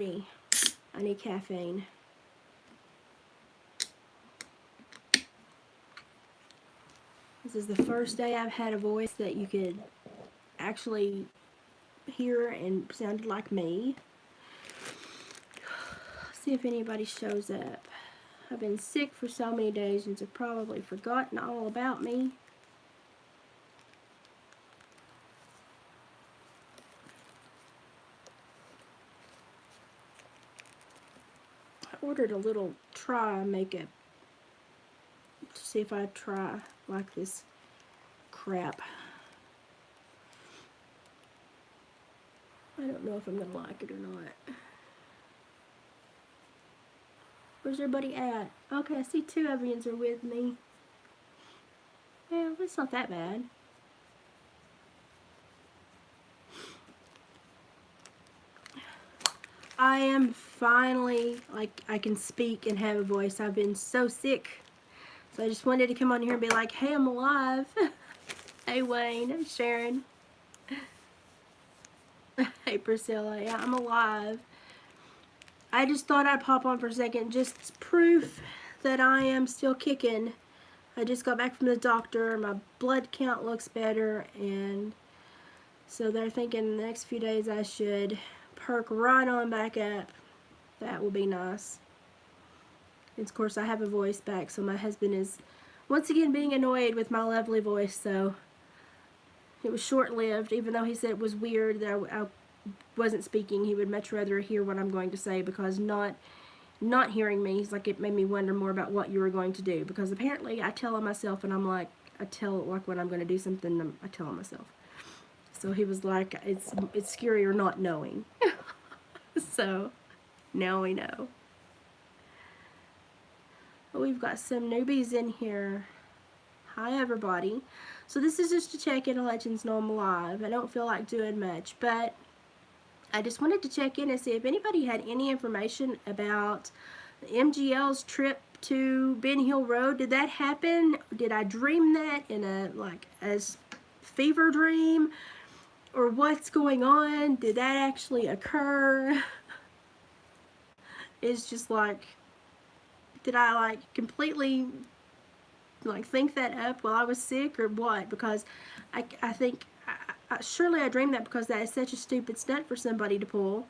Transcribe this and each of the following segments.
6:40. I need caffeine. This is the first day I've had a voice that you could actually hear and sounded like me. See if anybody shows up. I've been sick for so many days and have probably forgotten all about me. I ordered a little try makeup to see if I'd try like this crap. I don't know if I'm gonna like it or not. Where's everybody at? Okay, I see 2 of yous are with me. Yeah, it's not that bad. I am finally, like, I can speak and have a voice. I've been so sick. So I just wanted to come on here and be like, hey, I'm alive. Hey, Wayne. Hey, Sharon. Hey, Priscilla. Yeah, I'm alive. I just thought I'd pop on for a second. Just proof that I am still kicking. I just got back from the doctor. My blood count looks better. And so they're thinking the next few days I should perk right on back up. That will be nice. And of course I have a voice back, so my husband is once again being annoyed with my lovely voice, so it was short-lived. Even though he said it was weird that I wasn't speaking, he would much rather hear what I'm going to say, because not hearing me, he's like, it made me wonder more about what you were going to do, because apparently I tell on myself, and I'm like, I tell like when I'm going to do something, I tell on myself. So he was like, it's scarier not knowing. So now we know. We've got some newbies in here. Hi everybody. So this is just to check in and let you know I'm alive. I don't feel like doing much, but I just wanted to check in and see if anybody had any information about MGL's trip to Ben Hill Road. Did that happen? Did I dream that in a fever dream? Or what's going on? Did that actually occur? It's just like, did I like completely like think that up while I was sick or what? Because I think surely I dreamed that, because that is such a stupid stunt for somebody to pull.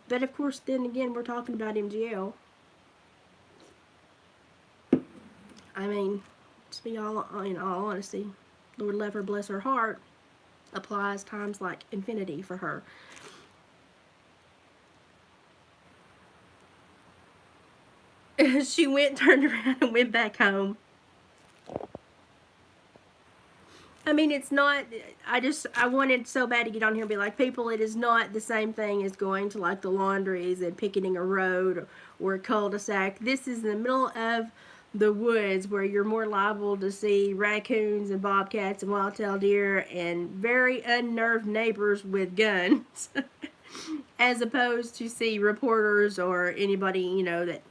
But of course, then again, we're talking about MGL. I mean, to be all in all honesty, Lord love her, bless her heart, applies times like infinity for her. She turned around and went back home. I mean, it's not, I wanted so bad to get on here and be like, people, it is not the same thing as going to like the laundries and picketing a road or a cul-de-sac. This is in the middle of the woods where you're more liable to see raccoons and bobcats and wild-tailed deer and very unnerved neighbors with guns as opposed to see reporters or anybody, you know, that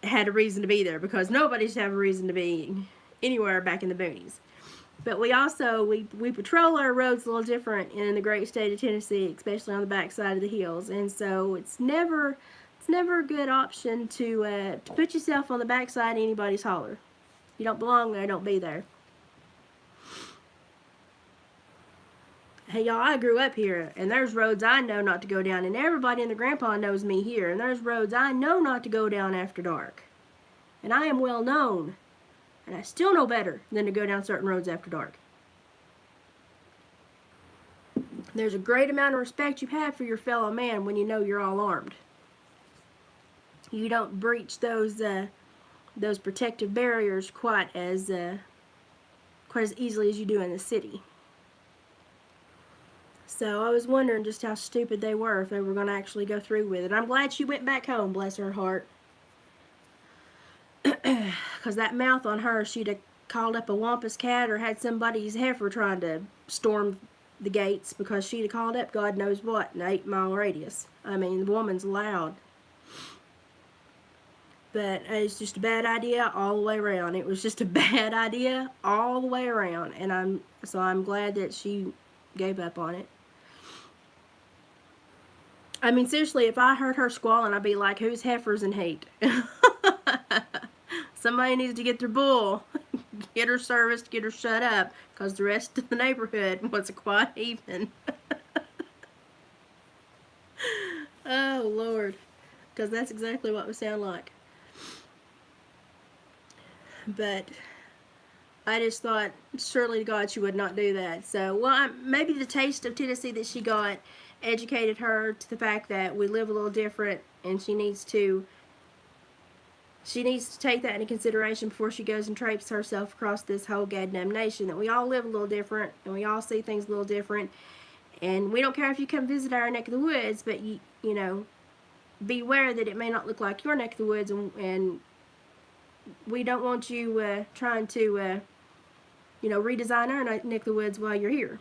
had a reason to be there, because nobody should have a reason to be anywhere back in the boonies. But we also, we patrol our roads a little different in the great state of Tennessee, especially on the back side of the hills. And so it's never a good option to put yourself on the back side of anybody's holler. You don't belong there, don't be there. Hey y'all, I grew up here, and there's roads I know not to go down, and everybody in the grandpa knows me here, and there's roads I know not to go down after dark. And I am well known. And I still know better than to go down certain roads after dark. There's a great amount of respect you have for your fellow man when you know you're all armed. You don't breach those protective barriers quite as easily as you do in the city. So I was wondering just how stupid they were, if they were going to actually go through with it. I'm glad she went back home, bless her heart. Because that mouth on her, she'd have called up a wampus cat or had somebody's heifer trying to storm the gates, because she'd have called up God knows what in an 8-mile radius. I mean, the woman's loud. But it's just a bad idea all the way around. It was just a bad idea all the way around. And I'm glad that she gave up on it. I mean, seriously, if I heard her squalling, I'd be like, who's heifers in heat? Somebody needs to get their bull, get her serviced, get her shut up, because the rest of the neighborhood wants a quiet evening. Oh, Lord. Because that's exactly what it would sound like. But I just thought, surely to God, she would not do that. So, well, maybe the taste of Tennessee that she got educated her to the fact that we live a little different, and she needs to take that into consideration before she goes and traipses herself across this whole goddamn nation, that we all live a little different, and we all see things a little different, and we don't care if you come visit our neck of the woods, but you know, beware that it may not look like your neck of the woods, and we don't want you trying to redesign our neck of the woods while you're here.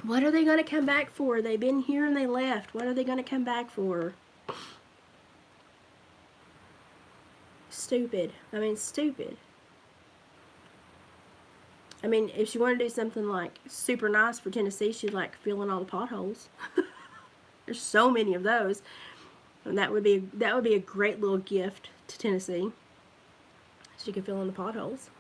What are they going to come back for? They've been here and they left. What are they going to come back for? Stupid. I mean, stupid. I mean, if she wanted to do something like super nice for Tennessee, she'd like fill in all the potholes. There's so many of those, and that would be a great little gift to Tennessee. She could fill in the potholes.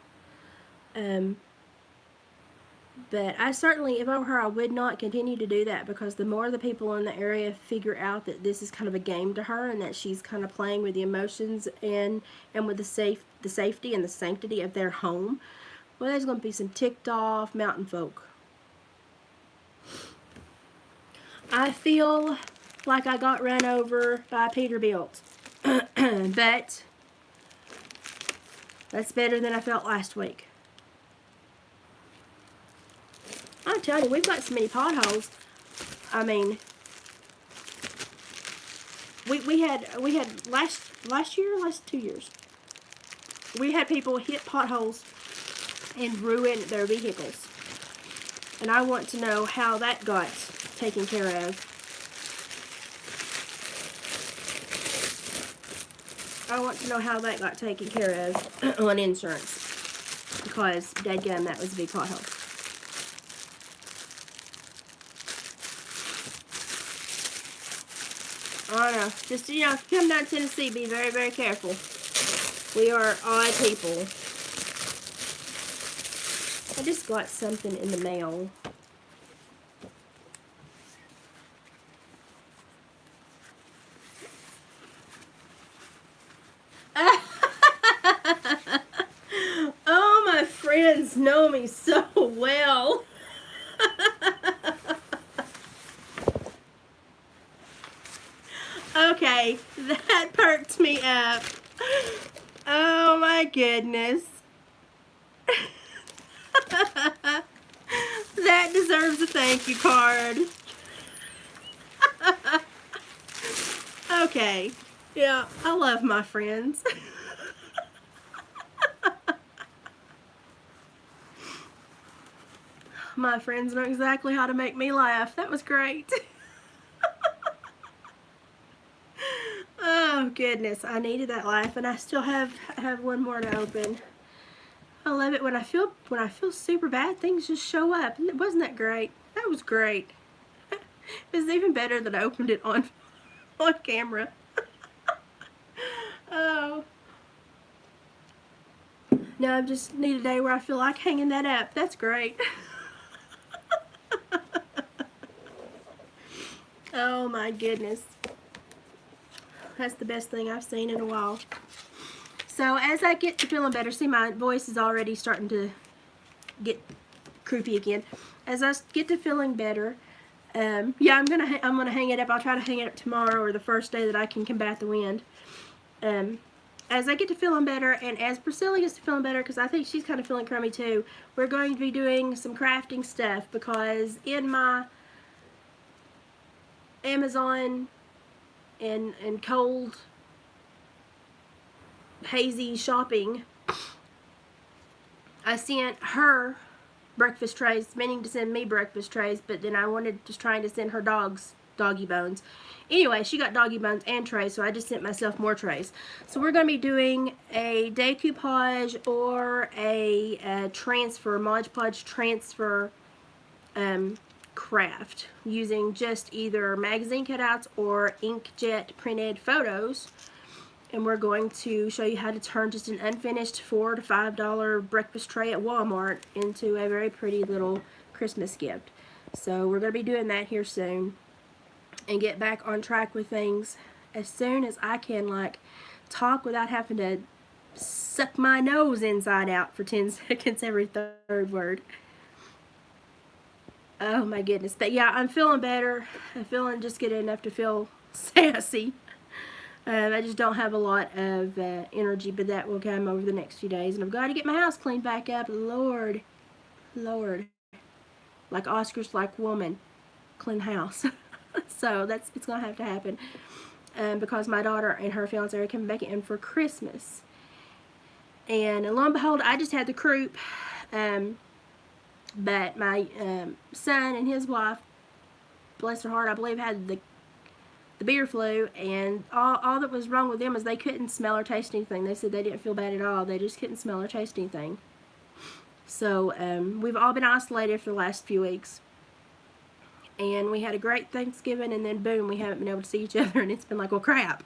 But I certainly, if I were her, I would not continue to do that, because the more the people in the area figure out that this is kind of a game to her, and that she's kind of playing with the emotions and with the safety and the sanctity of their home, well, there's going to be some ticked off mountain folk. I feel like I got run over by Peterbilt, but that's better than I felt last week. I'm telling you, we've got so many potholes. I mean, we had last 2 years, we had people hit potholes and ruin their vehicles, and I want to know how that got taken care of. I want to know how that got taken care of on insurance, because dadgum, that was a big pothole. I don't know. Just, if you come down to Tennessee, be very, very careful. We are odd people. I just got something in the mail. Oh, my friends know me so well. Okay, that perked me up. Oh my goodness. That deserves a thank you card. Okay. Yeah, I love my friends. My friends know exactly how to make me laugh. That was great. Oh goodness, I needed that laugh, and I still have one more to open. I love it when I feel super bad, things just show up. Wasn't that great? That was great. It was even better that I opened it on camera. Oh. Now I just need a day where I feel like hanging that up. That's great. Oh my goodness. That's the best thing I've seen in a while. So as I get to feeling better, see, my voice is already starting to get croupy again. As I get to feeling better, yeah, I'm gonna hang it up. I'll try to hang it up tomorrow, or the first day that I can combat the wind. As I get to feeling better, and as Priscilla gets to feeling better, because I think she's kind of feeling crummy too, we're going to be doing some crafting stuff, because in my Amazon and cold, hazy shopping, I sent her breakfast trays, meaning to send me breakfast trays, but then I wanted just trying to send her doggy bones. Anyway, she got doggy bones and trays, so I just sent myself more trays. So we're going to be doing a decoupage or a transfer, Mod Podge transfer craft using just either magazine cutouts or inkjet printed photos. And we're going to show you how to turn just an unfinished $4 to $5 breakfast tray at Walmart into a very pretty little Christmas gift. So we're going to be doing that here soon and get back on track with things as soon as I can, like talk without having to suck my nose inside out for 10 seconds every third word. Oh my goodness. But yeah, I'm feeling better. I'm feeling just good enough to feel sassy. I just don't have a lot of energy, but that will come over the next few days. And I've got to get my house cleaned back up. Lord. Like Oscar's like woman. Clean house. So it's going to have to happen. Because my daughter and her fiance are coming back in for Christmas. And lo and behold, I just had the croup. But my son and his wife, bless their heart, I believe had the beer flu, and all that was wrong with them is they couldn't smell or taste anything. They said they didn't feel bad at all. They just couldn't smell or taste anything. So we've all been isolated for the last few weeks. And we had a great Thanksgiving, and then boom, we haven't been able to see each other, and it's been like, well, crap.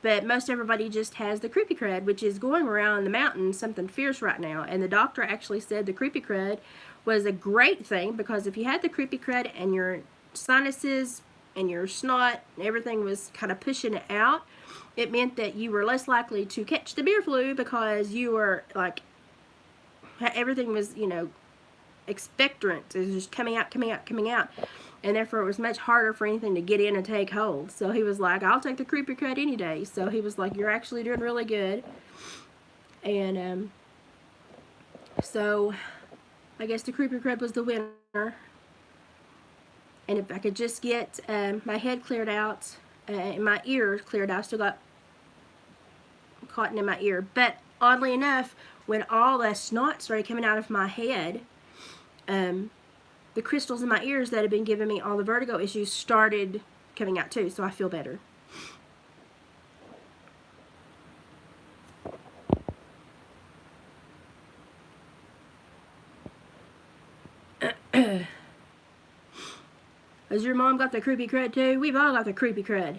But most everybody just has the creepy crud, which is going around the mountain something fierce right now. And the doctor actually said the creepy crud was a great thing, because if you had the creepy crud and your sinuses and your snot and everything was kind of pushing it out, it meant that you were less likely to catch the beer flu, because you were like, everything was, you know, expectorant. It was just coming out. And therefore it was much harder for anything to get in and take hold. So he was like, I'll take the creepy crud any day. So he was like, you're actually doing really good. And so I guess the creepy crud was the winner. And if I could just get my head cleared out and my ear cleared out, I still got cotton in my ear. But oddly enough, when all the snot started coming out of my head, the crystals in my ears that had been giving me all the vertigo issues started coming out too, so I feel better. Has your mom got the creepy crud too? We've all got the creepy crud.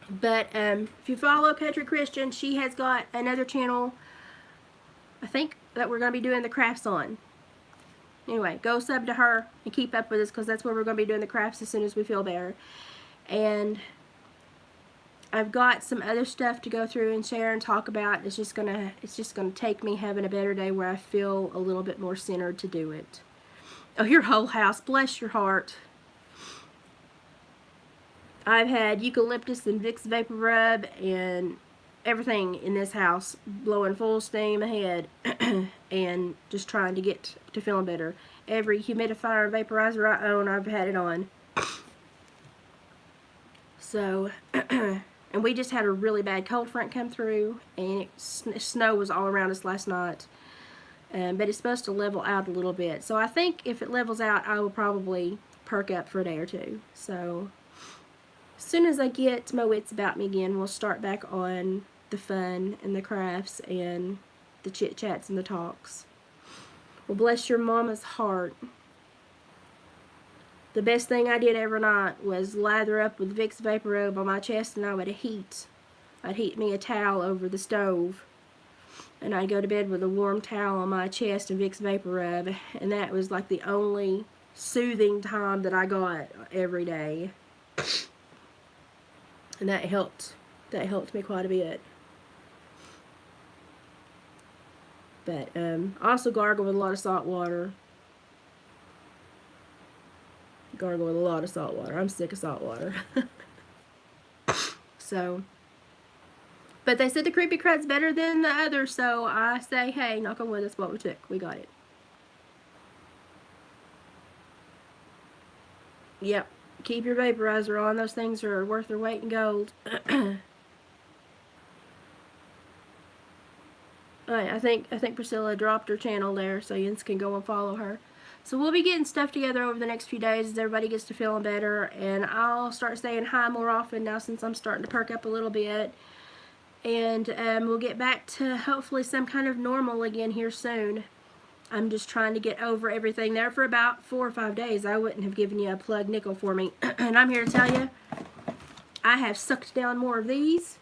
But if you follow Country Christian, she has got another channel, I think, that we're going to be doing the crafts on. Anyway, go sub to her and keep up with us, because that's where we're going to be doing the crafts as soon as we feel better. And I've got some other stuff to go through and share and talk about. It's just gonna take me having a better day where I feel a little bit more centered to do it. Oh, your whole house, bless your heart. I've had eucalyptus and Vicks Vapor Rub and everything in this house blowing full steam ahead and just trying to get to feeling better. Every humidifier and vaporizer I own, I've had it on. So, and we just had a really bad cold front come through, and snow was all around us last night. But it's supposed to level out a little bit. So I think if it levels out, I will probably perk up for a day or two. So as soon as I get my wits about me again, we'll start back on the fun and the crafts and the chit chats and the talks. Well, bless your mama's heart. The best thing I did every night was lather up with Vicks Vapor Rub on my chest, and I would heat. I'd heat me a towel over the stove, and I'd go to bed with a warm towel on my chest and Vicks Vapor Rub, and that was like the only soothing time that I got every day. And that helped me quite a bit. But I also gargle with a lot of salt water. Gargle with a lot of salt water. I'm sick of salt water. So, but they said the creepy crud's better than the others, so I say, hey, knock on wood, that's what we took. We got it. Yep. Keep your vaporizer on. Those things are worth their weight in gold. Alright, I think Priscilla dropped her channel there, so you can go and follow her. So we'll be getting stuff together over the next few days as everybody gets to feeling better, and I'll start saying hi more often now since I'm starting to perk up a little bit. And we'll get back to hopefully some kind of normal again here soon. I'm just trying to get over everything. There for about 4 or 5 days, I wouldn't have given you a plug nickel for me. And I'm here to tell you, I have sucked down more of these.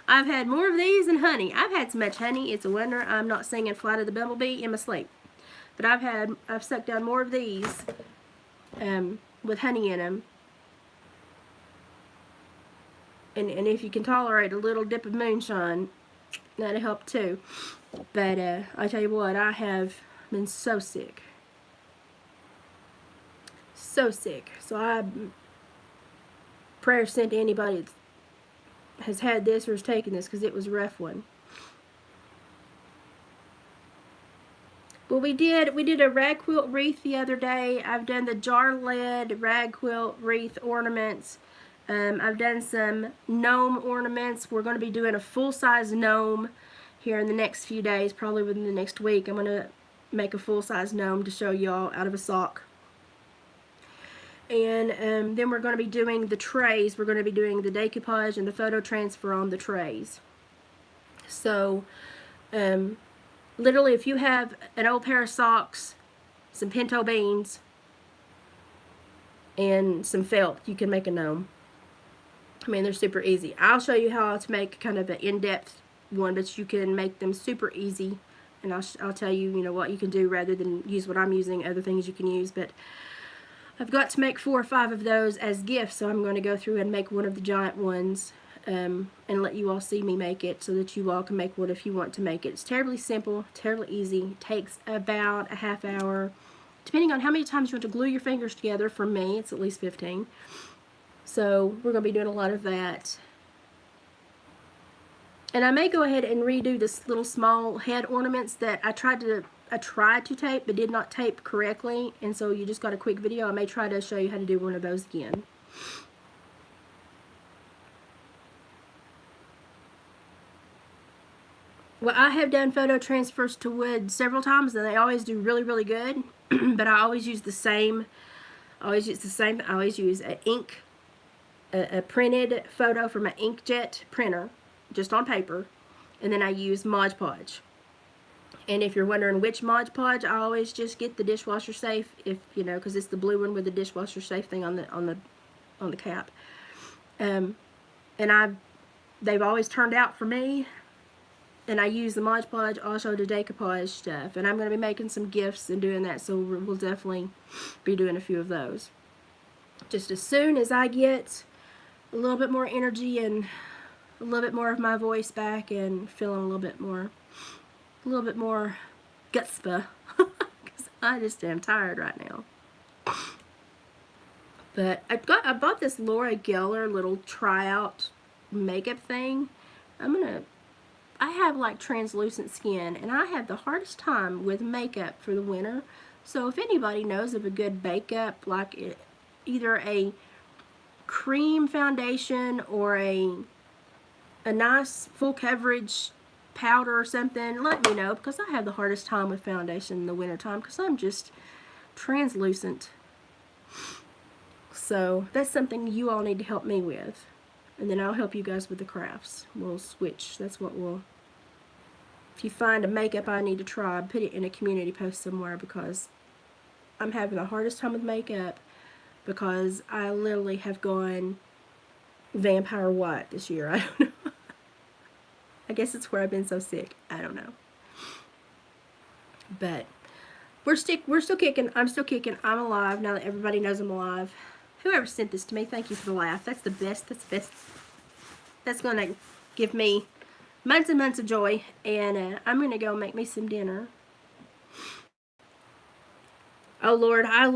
I've had more of these than honey. I've had so much honey, it's a wonder I'm not singing Flight of the Bumblebee in my sleep. But I've sucked down more of these with honey in them. And if you can tolerate a little dip of moonshine, that'll help too. But I tell you what, I have been so sick. So sick. So prayer sent to anybody that has had this or has taken this, because it was a rough one. Well, we did a rag quilt wreath the other day. I've done the jar lead rag quilt wreath ornaments. I've done some gnome ornaments. We're going to be doing a full-size gnome here in the next few days, probably within the next week. I'm going to make a full-size gnome to show y'all out of a sock. And then we're going to be doing the trays. We're going to be doing the decoupage and the photo transfer on the trays. So, literally, if you have an old pair of socks, some pinto beans, and some felt, you can make a gnome. I mean, they're super easy. I'll show you how to make kind of an in-depth one, but you can make them super easy. And I'll tell you, you know, what you can do rather than use what I'm using, other things you can use. But I've got to make 4 or 5 of those as gifts, so I'm going to go through and make one of the giant ones and let you all see me make it so that you all can make one if you want to make it. It's terribly simple, terribly easy. It takes about a half hour, depending on how many times you want to glue your fingers together. For me, it's at least 15. So we're going to be doing a lot of that. And I may go ahead and redo this little small head ornaments that I tried to tape but did not tape correctly, and so you just got a quick video. I may try to show you how to do one of those again. Well, I have done photo transfers to wood several times, and they always do really, really good. But I always use the same. I always use a printed photo from an inkjet printer, just on paper, and then I use Mod Podge. And if you're wondering which Mod Podge, I always just get the dishwasher safe, if you know, because it's the blue one with the dishwasher safe thing on the cap. And they've always turned out for me. And I use the Mod Podge also to decoupage stuff. And I'm going to be making some gifts and doing that, so we'll definitely be doing a few of those. Just as soon as I get a little bit more energy and a little bit more of my voice back and feeling a little bit more gutspa, because I just am tired right now. But I bought this Laura Geller little tryout makeup thing. I have like translucent skin, and I have the hardest time with makeup for the winter. So if anybody knows of a good makeup, like either a cream foundation or a nice full coverage powder or something, let me know, because I have the hardest time with foundation in the winter time because I'm just translucent. So that's something you all need to help me with. And then I'll help you guys with the crafts. We'll switch. That's what we'll... If you find a makeup I need to try, put it in a community post somewhere, because I'm having the hardest time with makeup because I literally have gone vampire white this year. I don't know. I guess it's where I've been so sick. I don't know. But we're still kicking. I'm still kicking. I'm alive now that everybody knows I'm alive. Whoever sent this to me, thank you for the laugh. That's the best. That's the best. That's going to give me months and months of joy. And I'm going to go make me some dinner. Oh, Lord, I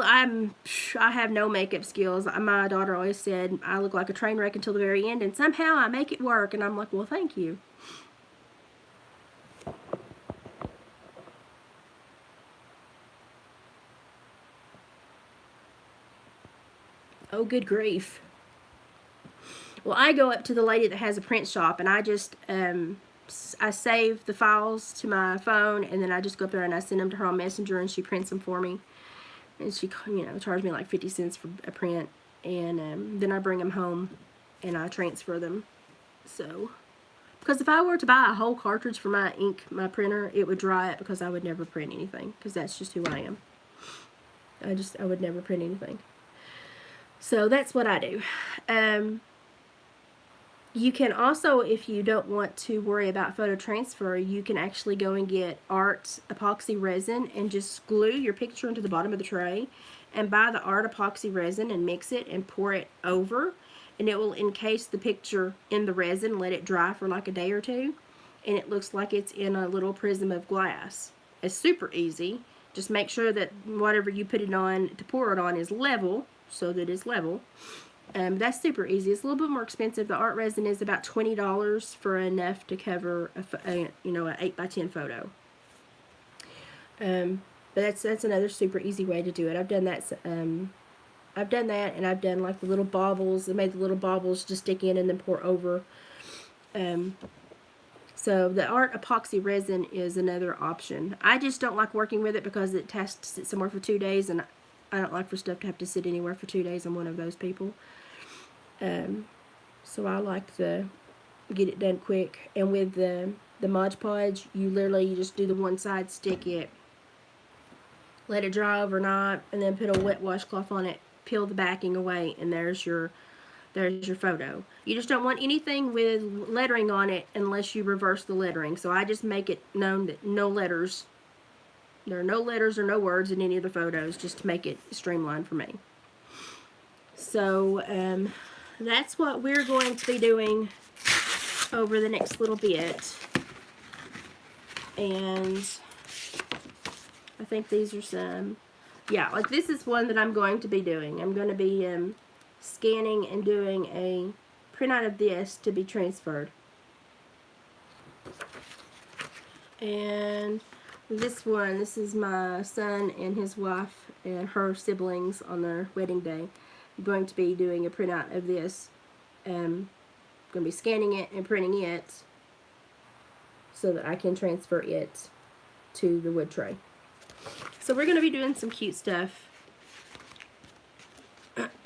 have no makeup skills. My daughter always said I look like a train wreck until the very end, and somehow I make it work. And I'm like, well, thank you. Oh, good grief. Well, I go up to the lady that has a print shop, and I just, I save the files to my phone, and then I just go up there and I send them to her on Messenger, and she prints them for me. And she, you know, charged me like 50 cents for a print, and then I bring them home, and I transfer them. So, Because if I were to buy a whole cartridge for my ink, my printer, it would dry up because I would never print anything. Because that's just who I am. I would never print anything. So that's what I do. You can also, if you don't want to worry about photo transfer, you can actually go and get Art epoxy resin and just glue your picture into the bottom of the tray and buy the Art epoxy resin and mix it and pour it over, and it will encase the picture in the resin, let it dry for like a day or two, and it looks like it's in a little prism of glass. It's super easy. Just make sure that whatever you put it on to pour it on is level, so that it's level. That's super easy. It's a little bit more expensive. The art resin is about $20 for enough to cover an 8x10 photo. But that's another super easy way to do it. I've done that. And I've done like the little baubles. I made the little baubles just stick in and then pour over. So the Art epoxy resin is another option. I just don't like working with it because it has to sit somewhere for 2 days, and I don't like for stuff to have to sit anywhere for 2 days. I'm one of those people. So I like to get it done quick. And with the Mod Podge, you just do the one side, stick it, let it dry overnight, and then put a wet washcloth on it, peel the backing away, and there's your photo. You just don't want anything with lettering on it unless you reverse the lettering. So I just make it known that there are no letters or no words in any of the photos, just to make it streamlined for me. So that's what we're going to be doing over the next little bit. And I think these are some, yeah, like this is one that I'm going to be doing. I'm going to be scanning and doing a printout of this to be transferred. And this is my son and his wife and her siblings on their wedding day. I'm going to be doing a printout of this. I'm going to be scanning it and printing it so that I can transfer it to the wood tray. So we're going to be doing some cute stuff.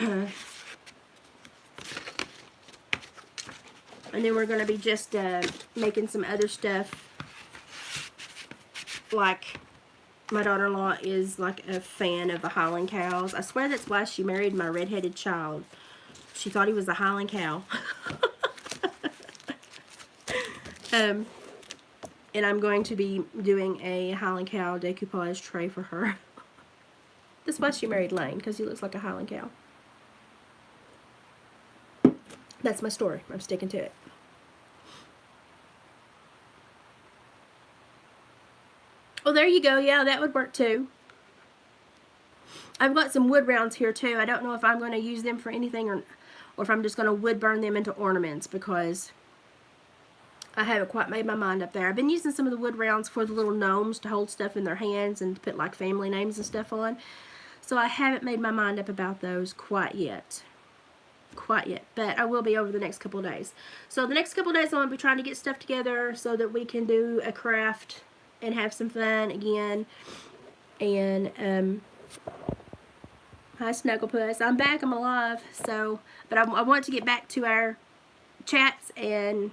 And then we're going to be just making some other stuff. Like, my daughter-in-law is like a fan of the Highland cows. I swear that's why she married my redheaded child. She thought he was a Highland cow. And I'm going to be doing a Highland cow decoupage tray for her. That's why she married Lane, because he looks like a Highland cow. That's my story. I'm sticking to it. Oh, there you go. Yeah, that would work too. I've got some wood rounds here too. I don't know if I'm going to use them for anything or if I'm just going to wood burn them into ornaments, because I haven't quite made my mind up there. I've been using some of the wood rounds for the little gnomes to hold stuff in their hands and to put like family names and stuff on. So I haven't made my mind up about those quite yet. But I will be over the next couple of days. So the next couple of days I'm going to be trying to get stuff together so that we can do a craft and have some fun again. And hi Snugglepuss, I'm back, I'm alive. So, but I want to get back to our chats and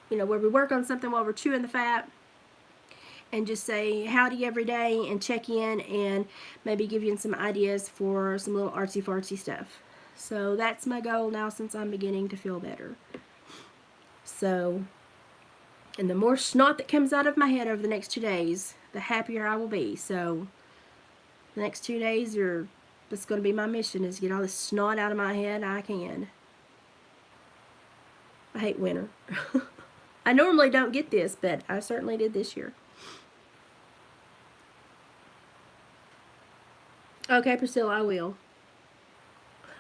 where we work on something while we're chewing the fat, and just say howdy every day and check in and maybe give you some ideas for some little artsy fartsy stuff. So that's my goal now, since I'm beginning to feel better. So, and the more snot that comes out of my head over the next 2 days, the happier I will be. So the next 2 days that's going to be my mission, is get all this snot out of my head I can. I hate winter. I normally don't get this, but I certainly did this year. Okay, Priscilla, I will.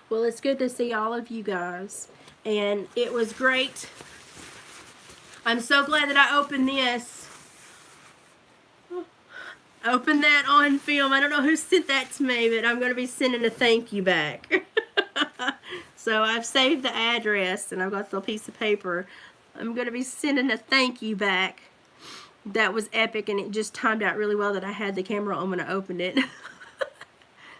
Well, it's good to see all of you guys. And it was great. I'm so glad that I opened this. Opened that on film. I don't know who sent that to me, but I'm going to be sending a thank you back. So I've saved the address, and I've got the little piece of paper. I'm going to be sending a thank you back. That was epic, and it just timed out really well that I had the camera on when I opened it.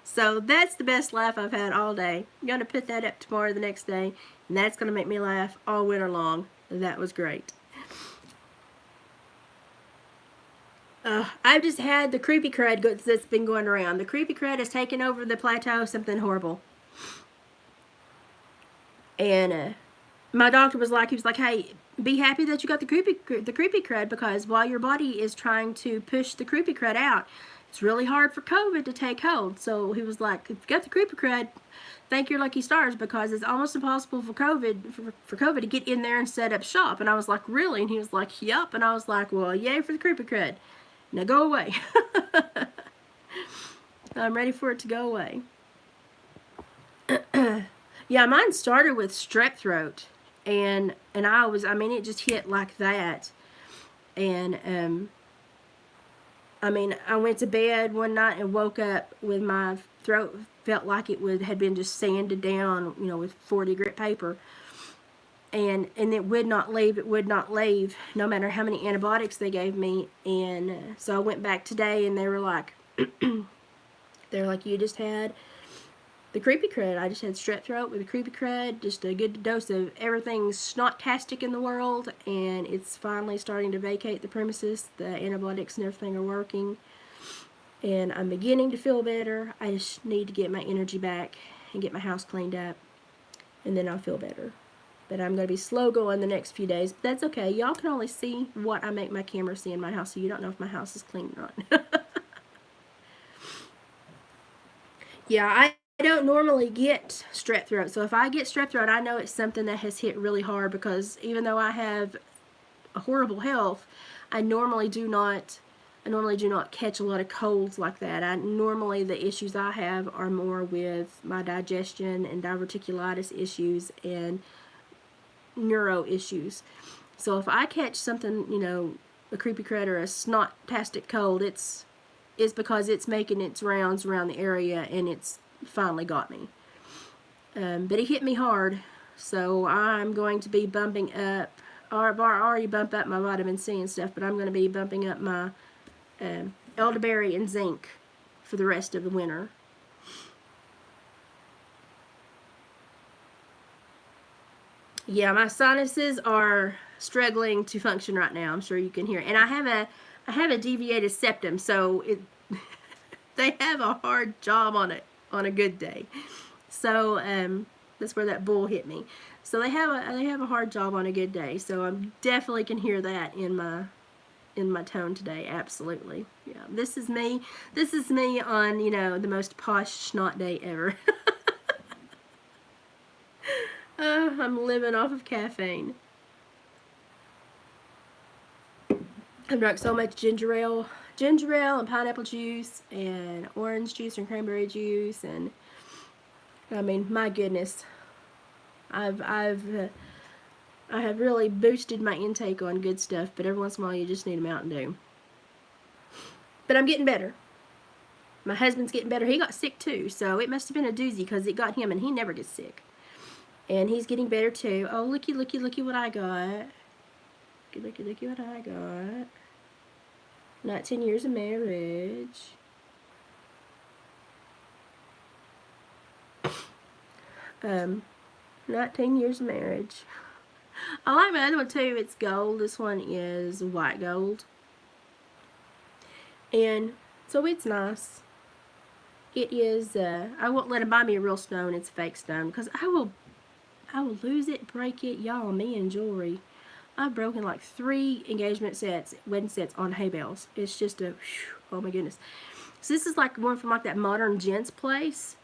So that's the best laugh I've had all day. I'm going to put that up tomorrow, the next day, and that's going to make me laugh all winter long. That was great. I've just had the creepy crud that's been going around. The creepy crud has taken over the plateau, something horrible. And my doctor was like, hey, be happy that you got the creepy crud, because while your body is trying to push the creepy crud out, it's really hard for COVID to take hold. So he was like, if you got the creepy crud, thank your lucky stars, because it's almost impossible for COVID to get in there and set up shop. And I was like, really? And he was like, yup. And I was like, well, yay for the creepy crud. Now go away. I'm ready for it to go away. Yeah, mine started with strep throat, and it just hit like that. And I went to bed one night and woke up with my throat felt like had been just sanded down, with 40 grit paper. And it would not leave. It would not leave, no matter how many antibiotics they gave me. And so I went back today, and they were like, you just had the creepy crud. I just had strep throat with the creepy crud, just a good dose of everything snot-tastic in the world, and it's finally starting to vacate the premises. The antibiotics and everything are working, and I'm beginning to feel better. I just need to get my energy back and get my house cleaned up, and then I'll feel better. But I'm going to be slow going the next few days. But that's okay. Y'all can only see what I make my camera see in my house, so you don't know if my house is clean or not. Yeah, I don't normally get strep throat. So if I get strep throat, I know it's something that has hit really hard, because even though I have a horrible health, I normally do not catch a lot of colds like that. Normally the issues I have are more with my digestion and diverticulitis issues and neuro issues. So if I catch something, a creepy crud or a snot-tastic cold, it's because it's making its rounds around the area, and it's finally got me. But it hit me hard, so I'm going to be bumping up. I already bumped up my vitamin C and stuff, but I'm going to be bumping up my elderberry and zinc for the rest of the winter. Yeah, my sinuses are struggling to function right now. I'm sure you can hear. And I have a deviated septum, so they have a hard job on it on a good day. So that's where that bull hit me. So they have a hard job on a good day. So I definitely can hear that in my tone today. Absolutely. Yeah. This is me on, the most posh snot day ever. I'm living off of caffeine. I've drunk so much ginger ale and pineapple juice and orange juice and cranberry juice, and my goodness, I have really boosted my intake on good stuff. But every once in a while, you just need a Mountain Dew. But I'm getting better. My husband's getting better. He got sick too, so it must have been a doozy, because it got him, and he never gets sick. And he's getting better too. Oh, looky what I got. Looky what I got. 19 years of marriage. 19 years of marriage. I like my other one too. It's gold. This one is white gold. And so it's nice. It is, I won't let him buy me a real stone. It's a fake stone, because I will lose it, break it. Y'all, me and jewelry. I've broken like 3 engagement sets, wedding sets on hay bales. It's just oh my goodness. So this is like one from like that Modern Gents place.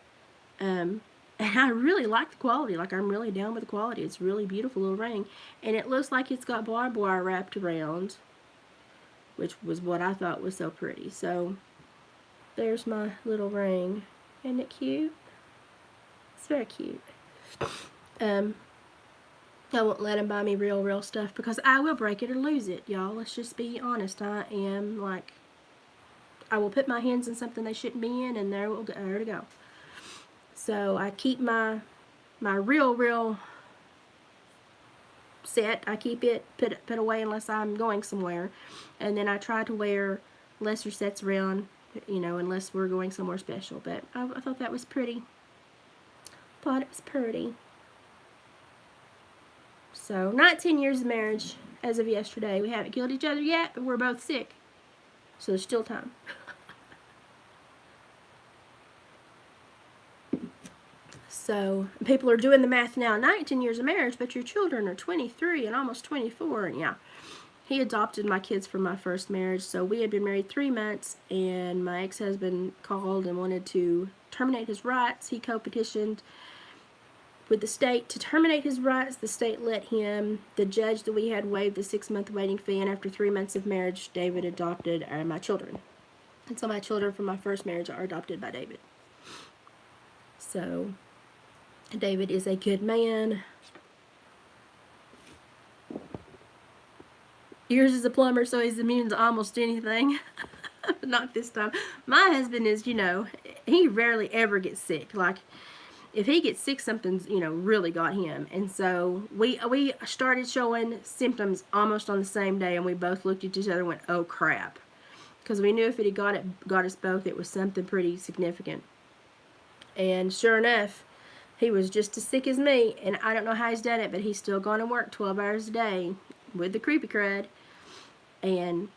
And I really like the quality. Like, I'm really down with the quality. It's a really beautiful little ring. And it looks like it's got barbed wire wrapped around, which was what I thought was so pretty. So there's my little ring. Isn't it cute? It's very cute. I won't let him buy me real stuff, because I will break it or lose it, y'all. Let's just be honest. I am like, I will put my hands in something they shouldn't be in, and there to go. So I keep my real set. I keep it put away unless I'm going somewhere, and then I try to wear lesser sets around, unless we're going somewhere special. But I thought that was pretty. Thought it was pretty. So 19 years of marriage as of yesterday. We haven't killed each other yet, but we're both sick. So there's still time. So people are doing the math now. 19 years of marriage, but your children are 23 and almost 24. And yeah, he adopted my kids from my first marriage. So we had been married 3 months, and my ex-husband called and wanted to terminate his rights. He co-petitioned with the state to terminate his rights. The state let him. The judge that we had waived the 6-month waiting fee, and after 3 months of marriage, David adopted my children. And so my children from my first marriage are adopted by David. So David is a good man. Yours is a plumber, so he's immune to almost anything. Not this time. My husband is, you know, he rarely ever gets sick. Like, if he gets sick, something's, you know, really got him. And so we started showing symptoms almost on the same day, and we both looked at each other and went, oh crap. Because we knew if it had got us both, it was something pretty significant. And sure enough, he was just as sick as me, and I don't know how he's done it, but he's still going to work 12 hours a day with the creepy crud, and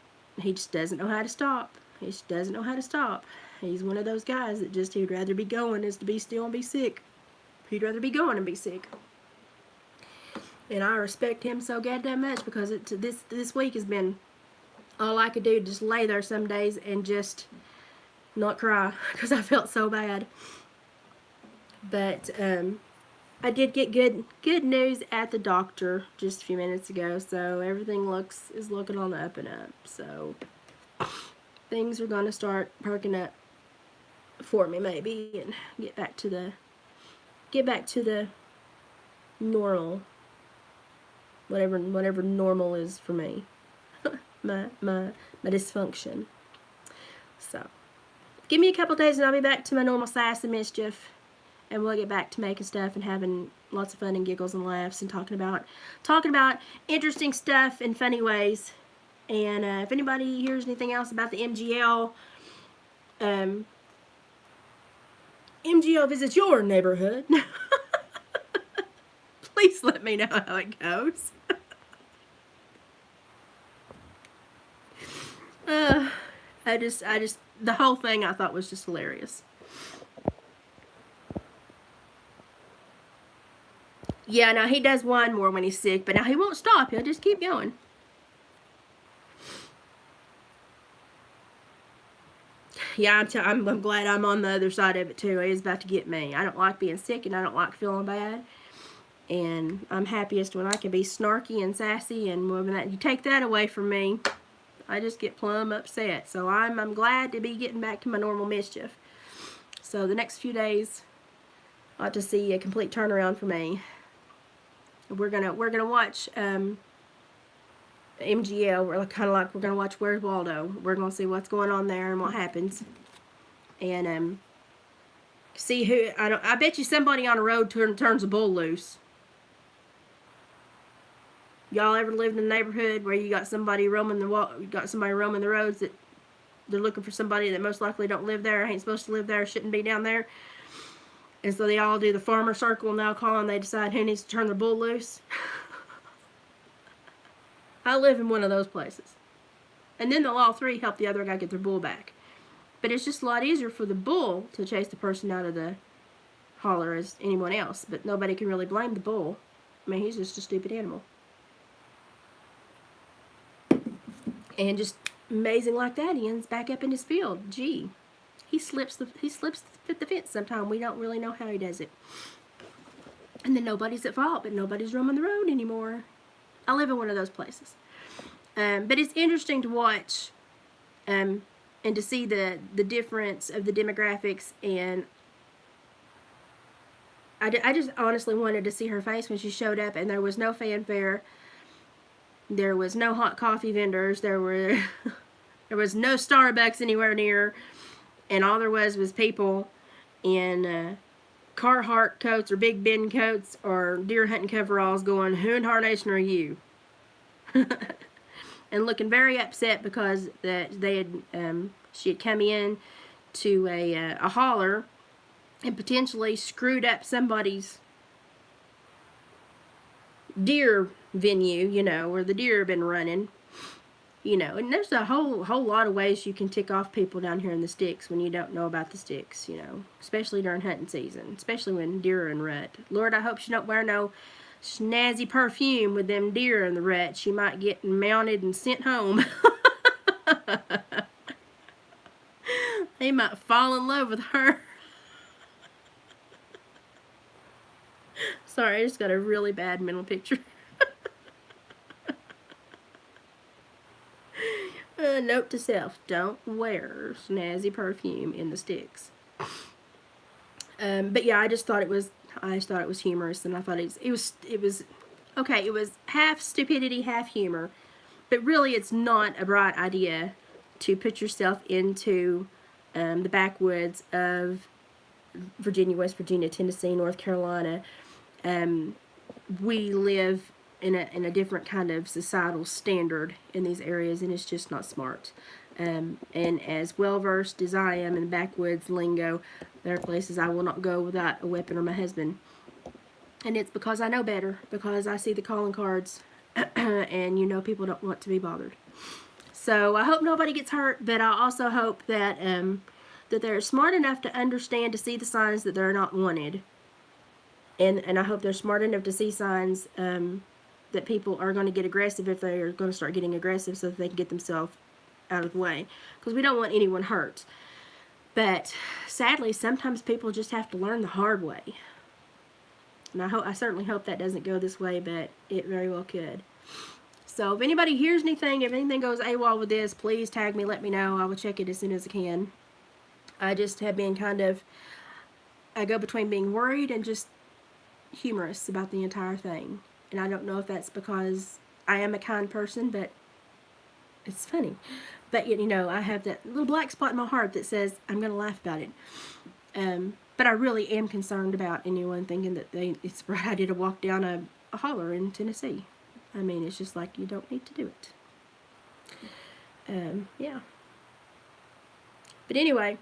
he just doesn't know how to stop. He just doesn't know how to stop. He's one of those guys that just, he'd rather be going as to be still and be sick. He'd rather be going and be sick. And I respect him so goddamn much, because this week has been all I could do, just lay there some days and just not cry, because I felt so bad. But I did get good news at the doctor just a few minutes ago, so everything is looking on the up and up. So things are going to start perking up for me, maybe, and get back to the normal, whatever normal is for me. my dysfunction. So give me a couple days and I'll be back to my normal sass and mischief. And we'll get back to making stuff and having lots of fun and giggles and laughs and talking about interesting stuff in funny ways. And if anybody hears anything else about the MGL, MGL visits your neighborhood, please let me know how it goes. I just, the whole thing I thought was just hilarious. Yeah, now he does whine more when he's sick, but now he won't stop. He'll just keep going. Yeah, I'm glad I'm on the other side of it too. He's about to get me. I don't like being sick, and I don't like feeling bad. And I'm happiest when I can be snarky and sassy, and when you take that away from me, I just get plumb upset. So I'm glad to be getting back to my normal mischief. So the next few days ought to see a complete turnaround for me. We're gonna watch MGL. We're kind of like we're gonna watch Where's Waldo. We're gonna see what's going on there and what happens, and see who. I bet you somebody on the road turns a bull loose. Y'all ever lived in a neighborhood where you got somebody roaming the roads that they're looking for somebody that most likely don't live there, ain't supposed to live there, shouldn't be down there? And so they all do the farmer circle, and they'll call and they decide who needs to turn the bull loose. I live in one of those places. And then they'll all three help the other guy get their bull back. But it's just a lot easier for the bull to chase the person out of the holler as anyone else. But nobody can really blame the bull. I mean, he's just a stupid animal. And just amazing like that, he ends back up in his field. Gee. He slips the fence sometime. We don't really know how he does it. And then nobody's at fault, but nobody's roaming the road anymore. I live in one of those places. But it's interesting to watch and to see the difference of the demographics. And I just honestly wanted to see her face when she showed up, and there was no fanfare. There was no hot coffee vendors. There was no Starbucks anywhere near. And all there was people in Carhartt coats or Big Ben coats or deer hunting coveralls going, who in tarnation are you? And looking very upset because she had come in to a holler and potentially screwed up somebody's deer venue, you know, where the deer have been running. You know, and there's a whole lot of ways you can tick off people down here in the sticks when you don't know about the sticks, you know, especially during hunting season, especially when deer are in rut. Lord, I hope she don't wear no snazzy perfume with them deer in the rut. She might get mounted and sent home. They might fall in love with her. Sorry, I just got a really bad mental picture. Note to self, don't wear snazzy perfume in the sticks. But yeah, I thought it was humorous, and I thought it was okay. It was half stupidity, half humor, but really, it's not a bright idea to put yourself into the backwoods of Virginia, West Virginia, Tennessee, North Carolina. We live in a different kind of societal standard in these areas, and it's just not smart. And as well versed as I am in backwoods lingo, there are places I will not go without a weapon or my husband. And it's because I know better, because I see the calling cards, and you know people don't want to be bothered. So I hope nobody gets hurt, but I also hope that that they're smart enough to understand, to see the signs that they're not wanted. And I hope they're smart enough to see signs that people are going to get aggressive if they are going to start getting aggressive, so that they can get themselves out of the way. Because we don't want anyone hurt. But sadly, sometimes people just have to learn the hard way. And I certainly hope that doesn't go this way, but it very well could. So if anybody hears anything, if anything goes AWOL with this, please tag me, let me know. I will check it as soon as I can. I just have been I go between being worried and just humorous about the entire thing. And I don't know if that's because I am a kind person, but it's funny. But, you know, I have that little black spot in my heart that says I'm going to laugh about it. But I really am concerned about anyone thinking that it's a bright idea to walk down a holler in Tennessee. I mean, it's just like, you don't need to do it. Yeah. But anyway,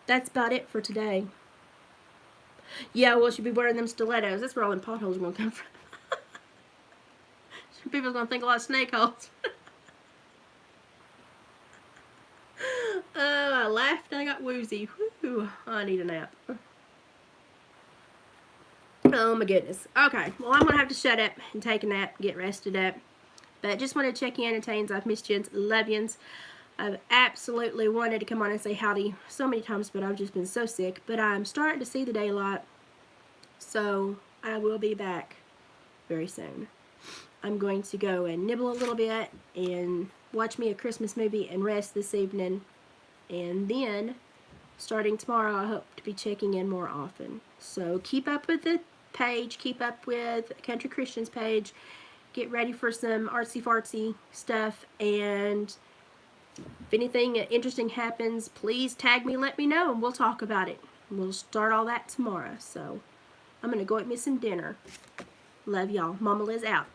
that's about it for today. Yeah, well, she'll be wearing them stilettos. That's where all them potholes are going to come from. People's going to think a lot of snake holes. Oh, I laughed and I got woozy. Woo, I need a nap. Oh my goodness. Okay, well, I'm going to have to shut up and take a nap, get rested up. But just wanted to check in and tell you I've missed you, love yous. I've absolutely wanted to come on and say howdy so many times, but I've just been so sick. But I'm starting to see the daylight, so I will be back very soon. I'm going to go and nibble a little bit and watch me a Christmas movie and rest this evening. And then, starting tomorrow, I hope to be checking in more often. So keep up with the page, keep up with Country Christians page, get ready for some artsy-fartsy stuff, and if anything interesting happens, please tag me, let me know, and we'll talk about it. We'll start all that tomorrow. So I'm going to go eat me some dinner. Love y'all. Mama Liz out.